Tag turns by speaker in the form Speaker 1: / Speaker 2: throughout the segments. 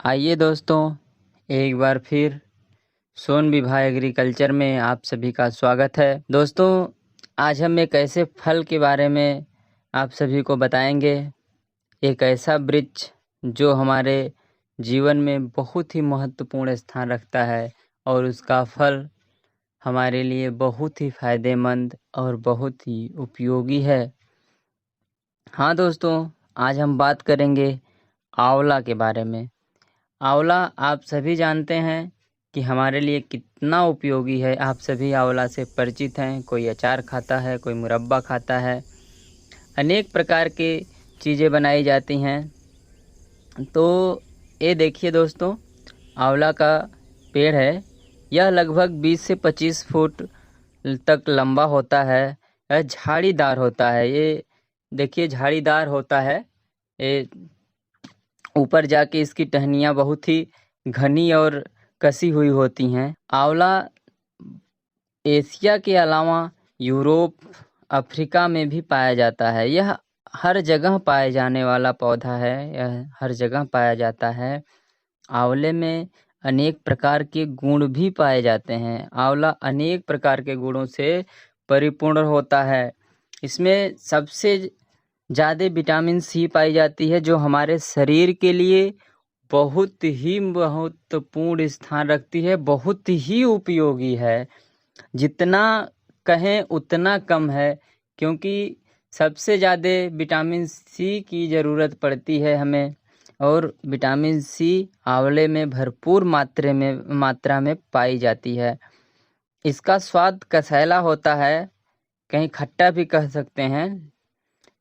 Speaker 1: आइए दोस्तों, एक बार फिर सोन विभा एग्रीकल्चर में आप सभी का स्वागत है। दोस्तों, आज हम एक ऐसे फल के बारे में आप सभी को बताएंगे। एक ऐसा वृक्ष जो हमारे जीवन में बहुत ही महत्वपूर्ण स्थान रखता है और उसका फल हमारे लिए बहुत ही फायदेमंद और बहुत ही उपयोगी है। हाँ दोस्तों, आज हम बात करेंगे आंवला के बारे में। आंवला आप सभी जानते हैं कि हमारे लिए कितना उपयोगी है। आप सभी आंवला से परिचित हैं। कोई अचार खाता है, कोई मुरब्बा खाता है, अनेक प्रकार के चीज़ें बनाई जाती हैं। तो ये देखिए दोस्तों, आंवला का पेड़ है। यह लगभग 20 से 25 फुट तक लंबा होता है। यह झाड़ीदार होता है। ये देखिए झाड़ीदार होता है। ये ऊपर जाके इसकी टहनियाँ बहुत ही घनी और कसी हुई होती हैं। आंवला एशिया के अलावा यूरोप, अफ्रीका में भी पाया जाता है। यह हर जगह पाए जाने वाला पौधा है। यह हर जगह पाया जाता है। आंवले में अनेक प्रकार के गुण भी पाए जाते हैं। आंवला अनेक प्रकार के गुणों से परिपूर्ण होता है। इसमें सबसे ज़्यादा विटामिन सी पाई जाती है, जो हमारे शरीर के लिए बहुत ही महत्वपूर्ण स्थान रखती है, बहुत ही उपयोगी है। जितना कहें उतना कम है, क्योंकि सबसे ज़्यादा विटामिन सी की ज़रूरत पड़ती है हमें। और विटामिन सी आंवले में भरपूर मात्रा में पाई जाती है। इसका स्वाद कसैला होता है, कहीं खट्टा भी कह सकते हैं।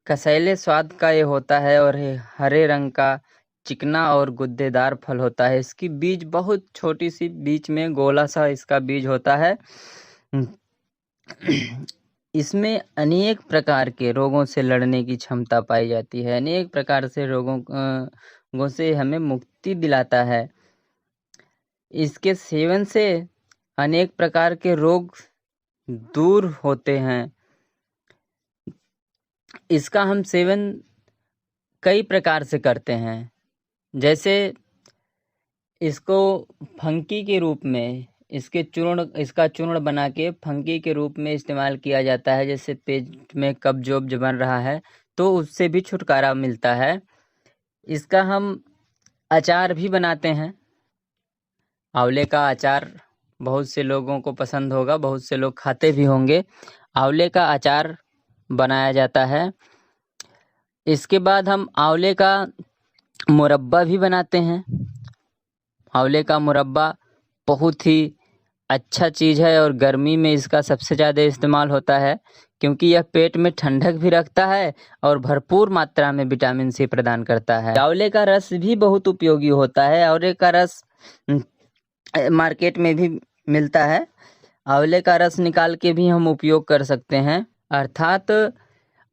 Speaker 1: कसैले स्वाद का ये होता है और ये हरे रंग का चिकना और गुद्देदार फल होता है। इसकी बीज बहुत छोटी सी, बीच में गोला सा इसका बीज होता है। इसमें अनेक प्रकार के रोगों से लड़ने की क्षमता पाई जाती है। अनेक प्रकार से रोगों से हमें मुक्ति दिलाता है। इसके सेवन से अनेक प्रकार के रोग दूर होते हैं। इसका हम सेवन कई प्रकार से करते हैं। जैसे इसको फंकी के रूप में, इसका चूर्ण बना के फंकी के रूप में इस्तेमाल किया जाता है। जैसे पेट में कब्ज वब्ज बन रहा है तो उससे भी छुटकारा मिलता है। इसका हम अचार भी बनाते हैं। आंवले का अचार बहुत से लोगों को पसंद होगा, बहुत से लोग खाते भी होंगे। आंवले का अचार बनाया जाता है। इसके बाद हम आंवले का मुरब्बा भी बनाते हैं। आंवले का मुरब्बा बहुत ही अच्छा चीज़ है और गर्मी में इसका सबसे ज़्यादा इस्तेमाल होता है, क्योंकि यह पेट में ठंडक भी रखता है और भरपूर मात्रा में विटामिन सी प्रदान करता है। आंवले का रस भी बहुत उपयोगी होता है। आंवले का रस मार्केट में भी मिलता है। आंवले का रस निकाल के भी हम उपयोग कर सकते हैं। अर्थात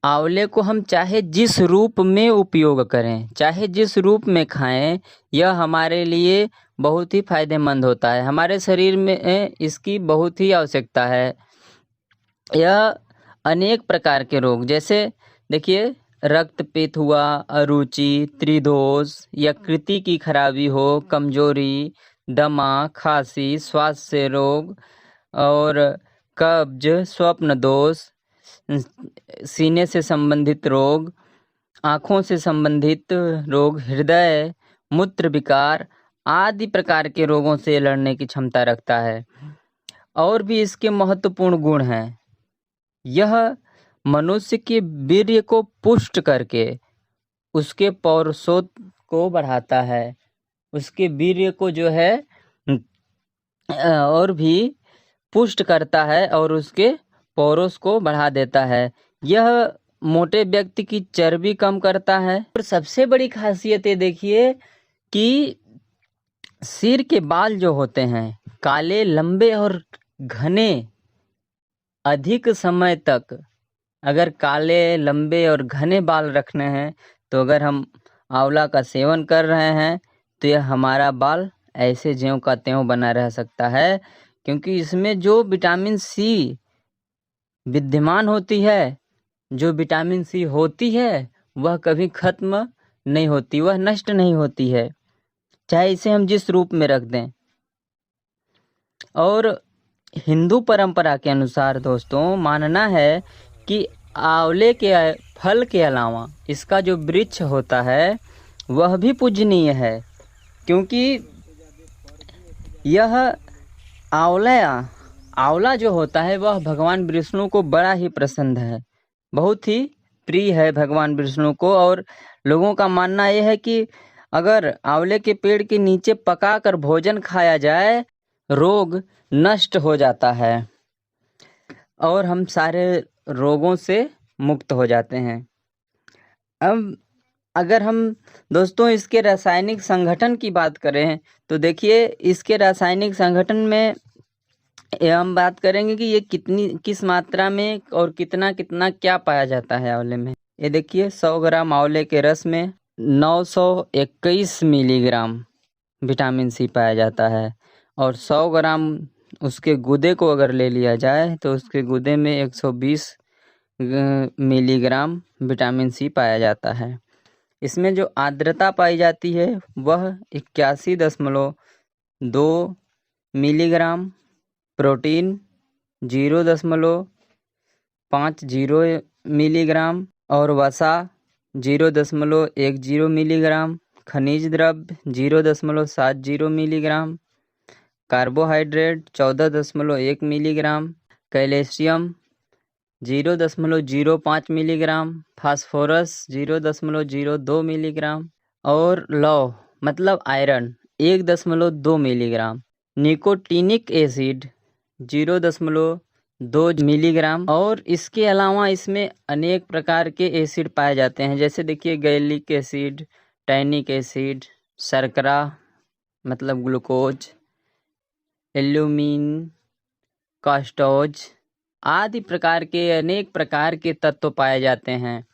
Speaker 1: आंवले को हम चाहे जिस रूप में उपयोग करें, चाहे जिस रूप में खाएं, यह हमारे लिए बहुत ही फायदेमंद होता है। हमारे शरीर में इसकी बहुत ही आवश्यकता है। यह अनेक प्रकार के रोग, जैसे देखिए रक्तपित्त हुआ, अरुचि, त्रिदोष, यकृति की खराबी हो, कमजोरी, दमा, खांसी, स्वास्थ्य रोग और कब्ज, स्वप्न दोष, सीने से संबंधित रोग, आँखों से संबंधित रोग, हृदय, मूत्र विकार आदि प्रकार के रोगों से लड़ने की क्षमता रखता है। और भी इसके महत्वपूर्ण गुण हैं। यह मनुष्य के वीर्य को पुष्ट करके उसके पौरुषत्व को बढ़ाता है। उसके वीर्य को जो है और भी पुष्ट करता है और उसके पौरुष को बढ़ा देता है। यह मोटे व्यक्ति की चर्बी कम करता है। और सबसे बड़ी खासियत ये देखिए कि सिर के बाल जो होते हैं काले, लंबे और घने, अधिक समय तक अगर काले, लंबे और घने बाल रखने हैं तो अगर हम आंवला का सेवन कर रहे हैं तो यह हमारा बाल ऐसे ज्यों का त्यों बना रह सकता है, क्योंकि इसमें जो विटामिन सी विद्यमान होती है, जो विटामिन सी होती है वह कभी खत्म नहीं होती, वह नष्ट नहीं होती है। चाहे इसे हम जिस रूप में रख दें। और हिंदू परंपरा के अनुसार दोस्तों मानना है कि आंवले के फल के अलावा इसका जो वृक्ष होता है वह भी पूजनीय है, क्योंकि यह आंवला जो होता है वह भगवान विष्णु को बड़ा ही पसंद है, बहुत ही प्रिय है भगवान विष्णु को। और लोगों का मानना यह है कि अगर आंवले के पेड़ के नीचे पकाकर भोजन खाया जाए रोग नष्ट हो जाता है और हम सारे रोगों से मुक्त हो जाते हैं। अब अगर हम दोस्तों इसके रासायनिक संगठन की बात करें तो देखिए इसके रासायनिक संगठन में हम बात करेंगे कि ये किस मात्रा में और कितना क्या पाया जाता है आंवले में। ये देखिए 100 ग्राम आंवले के रस में 921 मिलीग्राम विटामिन सी पाया जाता है, और 100 ग्राम उसके गूदे को अगर ले लिया जाए तो उसके गूदे में 120 मिलीग्राम विटामिन सी पाया जाता है। इसमें जो आर्द्रता पाई जाती है वह 81.2 मिलीग्राम, प्रोटीन 0.50 मिलीग्राम और वसा 0.10 मिलीग्राम, खनिज द्रव्य 0.70 milligram, carbohydrate 14.1 milligram, calcium 0.05 milligram, phosphorus 0.02 milligram और लौह मतलब iron 1.2 milligram, nicotinic acid 0.2 milligram. और इसके अलावा इसमें अनेक प्रकार के एसिड पाए जाते हैं, जैसे देखिए गैलिक एसिड, टैनिक एसिड, शर्करा मतलब ग्लूकोज, एल्यूमिन, कास्टोज आदि प्रकार के अनेक प्रकार के तत्व पाए जाते हैं।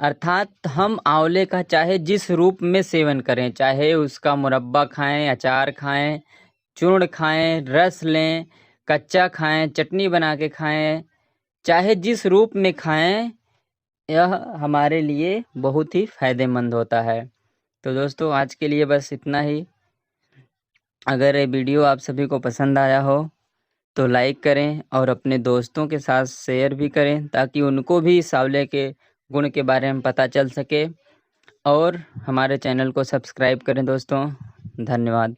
Speaker 1: अर्थात हम आंवले का चाहे जिस रूप में सेवन करें, चाहे उसका मुरब्बा खाएं, अचार खाएं, चूर्ण खाएं, रस लें, कच्चा खाएं, चटनी बना के खाएं, चाहे जिस रूप में खाएं, यह हमारे लिए बहुत ही फायदेमंद होता है। तो दोस्तों आज के लिए बस इतना ही। अगर ये वीडियो आप सभी को पसंद आया हो तो लाइक करें और अपने दोस्तों के साथ शेयर भी करें, ताकि उनको भी इस आंवले के गुण के बारे में पता चल सके। और हमारे चैनल को सब्सक्राइब करें दोस्तों। धन्यवाद।